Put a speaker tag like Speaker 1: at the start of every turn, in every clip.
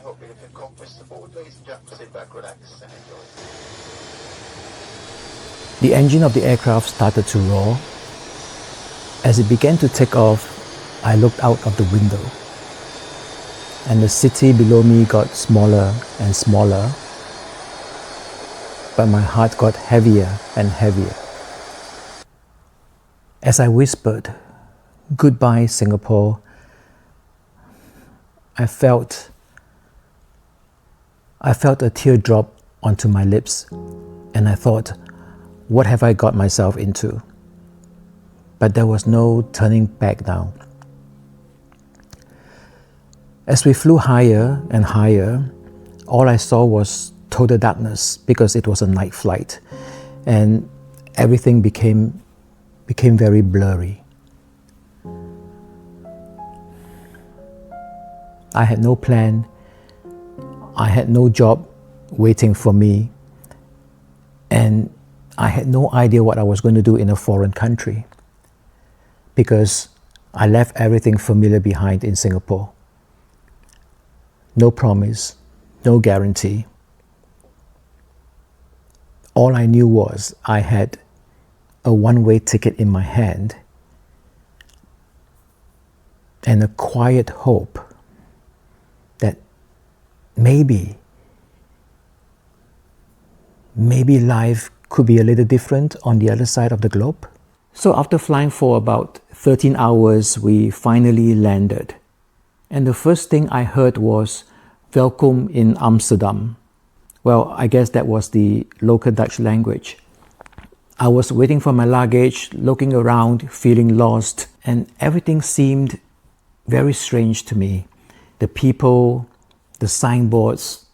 Speaker 1: hope you can conquest the board. Ladies and gentlemen, sit back, relax, and enjoy.
Speaker 2: The engine of the aircraft started to roar. As it began to take off, I looked out of the window, and the city below me got smaller and smaller, but my heart got heavier and heavier. As I whispered, "Goodbye, Singapore," I felt a tear drop onto my lips, and I thought, what have I got myself into? But there was no turning back now. As we flew higher and higher, all I saw was total darkness because it was a night flight, and everything became very blurry. I had no plan. I had no job waiting for me, and I had no idea what I was going to do in a foreign country because I left everything familiar behind in Singapore. No promise, no guarantee. All I knew was I had a one-way ticket in my hand and a quiet hope that maybe life could be a little different on the other side of the globe. So after flying for about 13 hours, we finally landed. And the first thing I heard was "Welkom in Amsterdam." Well, I guess that was the local Dutch language. I was waiting for my luggage, looking around, feeling lost, and everything seemed very strange to me. The people, the signboards,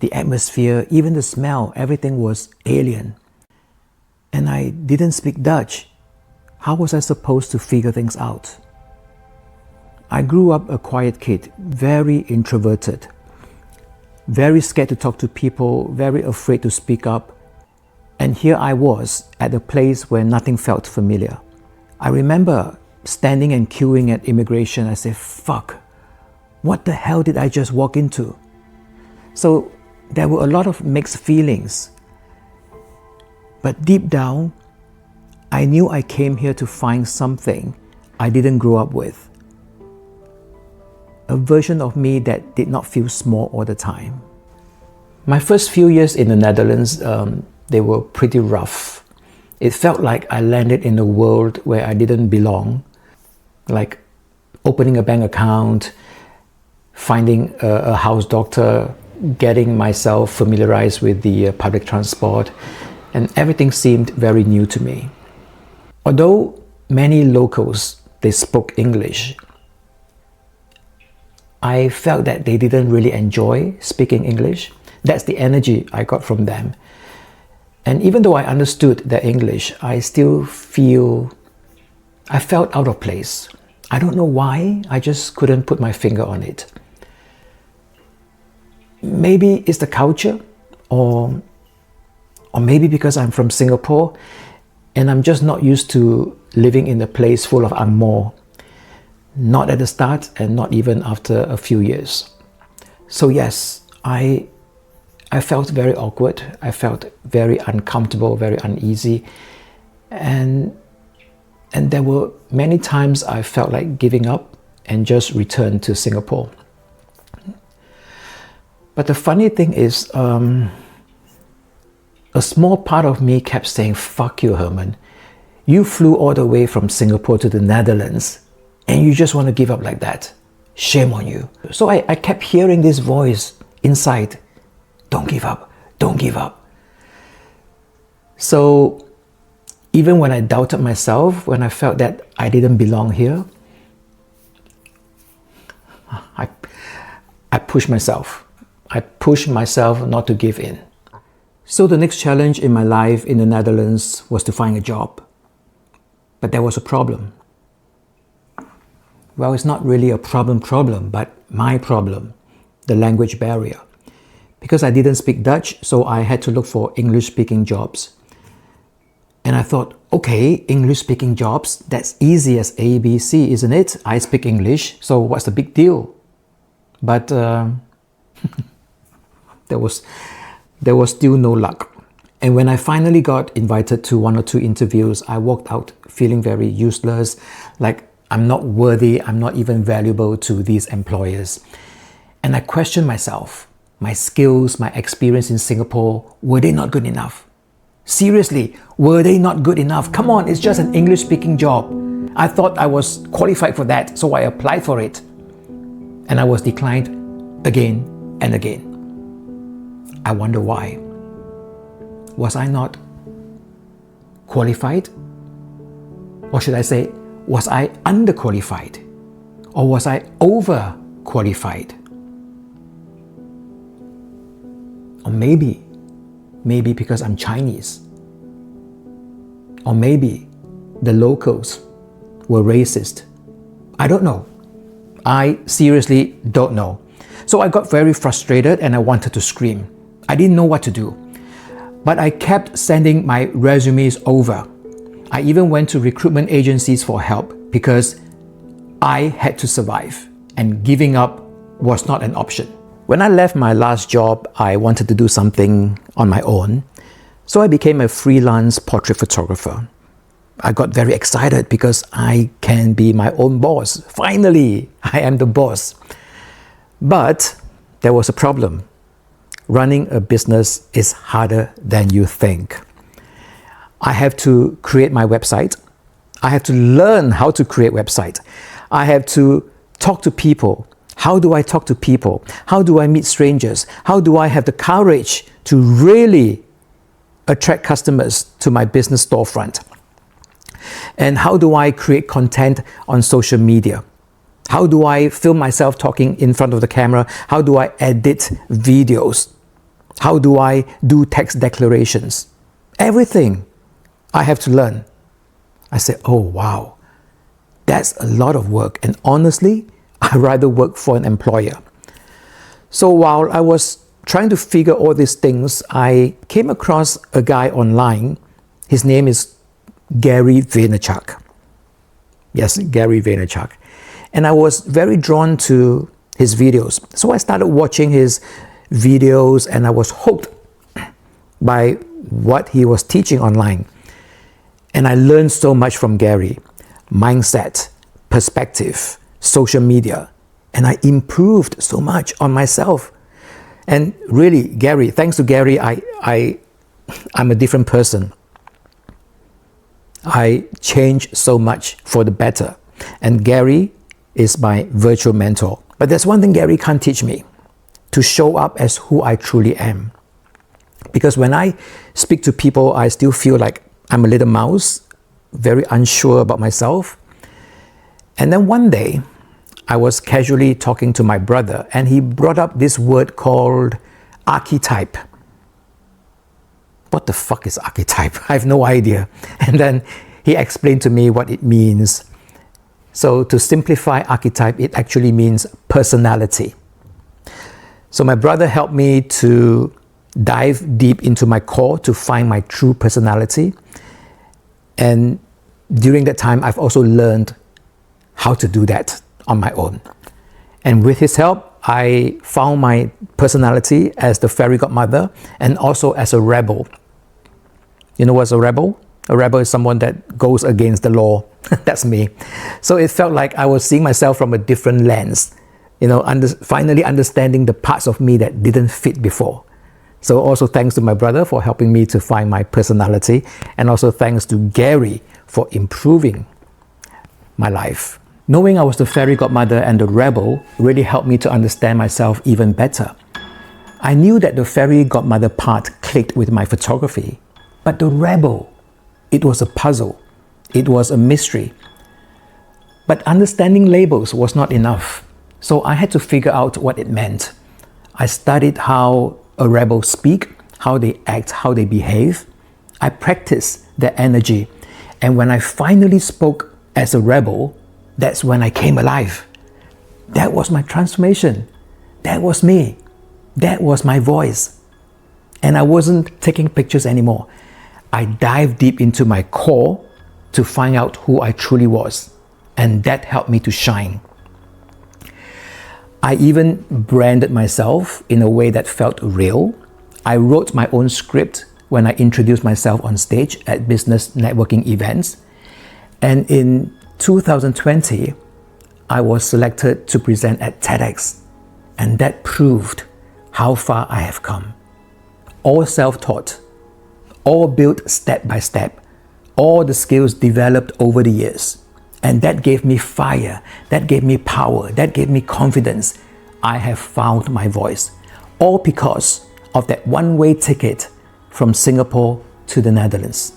Speaker 2: the atmosphere, even the smell, everything was alien. And I didn't speak Dutch. How was I supposed to figure things out? I grew up a quiet kid, very introverted, very scared to talk to people, very afraid to speak up. And here I was at a place where nothing felt familiar. I remember standing and queuing at immigration. I said, fuck, what the hell did I just walk into? So there were a lot of mixed feelings. But deep down, I knew I came here to find something I didn't grow up with. A version of me that did not feel small all the time. My first few years in the Netherlands, they were pretty rough. It felt like I landed in a world where I didn't belong, like opening a bank account, finding a house doctor, getting myself familiarized with the public transport, and everything seemed very new to me. Although many locals, they spoke English, I felt that they didn't really enjoy speaking English. That's the energy I got from them. And even though I understood their English, I felt out of place. I don't know why, I just couldn't put my finger on it. Maybe it's the culture, or maybe because I'm from Singapore and I'm just not used to living in a place full of Angmo. Not at the start and not even after a few years. So yes, I felt very awkward. I felt very uncomfortable, very uneasy. And there were many times I felt like giving up and just return to Singapore. But the funny thing is, a small part of me kept saying, fuck you, Herman. You flew all the way from Singapore to the Netherlands and you just want to give up like that. Shame on you. So I kept hearing this voice inside, don't give up, don't give up. So even when I doubted myself, when I felt that I didn't belong here, I pushed myself. I pushed myself not to give in. So the next challenge in my life in the Netherlands was to find a job. But there was a problem. Well, it's not really a problem, but my problem, the language barrier. Because I didn't speak Dutch, so I had to look for English-speaking jobs. And I thought, okay, English-speaking jobs, that's easy as ABC, isn't it? I speak English, so what's the big deal? But there was still no luck. And when I finally got invited to 1 or 2 interviews, I walked out feeling very useless, like I'm not worthy, I'm not even valuable to these employers. And I questioned myself, my skills, my experience in Singapore, were they not good enough? Seriously, were they not good enough? Come on, it's just an English-speaking job. I thought I was qualified for that, so I applied for it. And I was declined again and again. I wonder why. Was I not qualified? Or should I say, was I underqualified? Or was I overqualified? Or maybe because I'm Chinese. Or maybe the locals were racist. I don't know. I seriously don't know. So I got very frustrated and I wanted to scream. I didn't know what to do. But I kept sending my resumes over. I even went to recruitment agencies for help because I had to survive and giving up was not an option. When I left my last job, I wanted to do something on my own. So I became a freelance portrait photographer. I got very excited because I can be my own boss. Finally, I am the boss. But there was a problem. Running a business is harder than you think. I have to create my website. I have to learn how to create website. I have to talk to people. How do I talk to people? How do I meet strangers? How do I have the courage to really attract customers to my business storefront? And how do I create content on social media? How do I film myself talking in front of the camera? How do I edit videos? How do I do text declarations? Everything I have to learn. I said, oh wow, that's a lot of work. And honestly, I'd rather work for an employer. So while I was trying to figure all these things, I came across a guy online. His name is Gary Vaynerchuk. Yes, Gary Vaynerchuk. And I was very drawn to his videos. So I started watching his videos and I was hooked by what he was teaching online. And I learned so much from Gary. Mindset, perspective, social media. And I improved so much on myself. And really, Gary, thanks to Gary, I'm a different person. I changed so much for the better. And Gary is my virtual mentor. But there's one thing Gary can't teach me: to show up as who I truly am. Because when I speak to people, I still feel like I'm a little mouse, very unsure about myself. And then one day, I was casually talking to my brother and he brought up this word called archetype. What the fuck is archetype? I have no idea. And then he explained to me what it means. So to simplify archetype, it actually means personality. So my brother helped me to dive deep into my core to find my true personality. And during that time, I've also learned how to do that on my own. And with his help, I found my personality as the fairy godmother and also as a rebel. You know what's a rebel? A rebel is someone that goes against the law. That's me. So it felt like I was seeing myself from a different lens, finally understanding the parts of me that didn't fit before. So also thanks to my brother for helping me to find my personality, and also thanks to Gary for improving my life. Knowing I was the fairy godmother and the rebel really helped me to understand myself even better. I knew that the fairy godmother part clicked with my photography, but the rebel, it was a puzzle. It was a mystery. But understanding labels was not enough. So I had to figure out what it meant. I studied how a rebel speak, how they act, how they behave. I practiced their energy. And when I finally spoke as a rebel, that's when I came alive. That was my transformation. That was me. That was my voice. And I wasn't taking pictures anymore. I dived deep into my core to find out who I truly was. And that helped me to shine. I even branded myself in a way that felt real. I wrote my own script when I introduced myself on stage at business networking events. And in 2020, I was selected to present at TEDx. And that proved how far I have come. All self-taught, all built step by step, all the skills developed over the years. And that gave me fire, that gave me power, that gave me confidence. I have found my voice, all because of that one-way ticket from Singapore to the Netherlands.